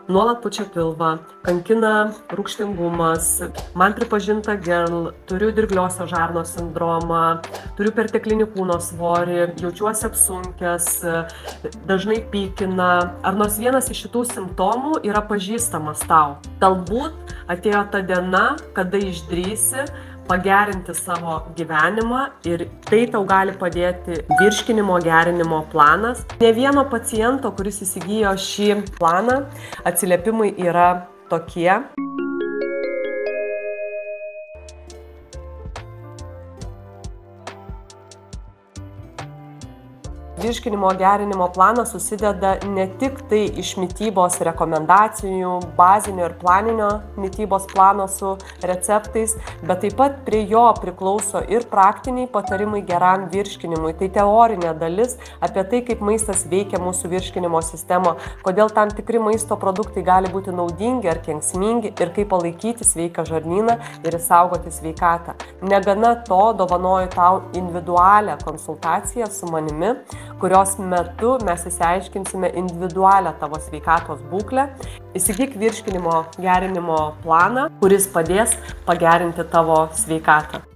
nuolat pučia pilvą, kankina rūgštingumas, man pripažinta GERL, turiu dirgliosios žarnos sindromą, turiu perteklinį kūno svorį, jaučiuosi apsunkęs, dažnai pykina, ar nors vienas iš šitų simptomų yra pažįstamas tau. Galbūt atėjo ta diena, kada išdrįsi pagerinti savo gyvenimą ir tai tau gali padėti virškinimo gerinimo planas. Ne vieno paciento, kuris įsigijo šį planą, atsiliepimai yra tokie. Virškinimo gerinimo planas susideda ne tik tai iš mitybos rekomendacijų, bazinio ir planinio mitybos plano su receptais, bet taip pat prie jo priklauso ir praktiniai patarimai geram virškinimui. Tai teorinė dalis apie tai, kaip maistas veikia mūsų virškinimo sistemą, kodėl tam tikri maisto produktai gali būti naudingi ar kenksmingi ir kaip palaikyti sveiką žarnyną ir išsaugoti sveikatą. Negana to, dovanoju tau individualią konsultaciją su manimi, kurios metu mes išsiaiškinsime individualią tavo sveikatos būklę. Įsigyk virškinimo gerinimo planą, kuris padės pagerinti tavo sveikatą.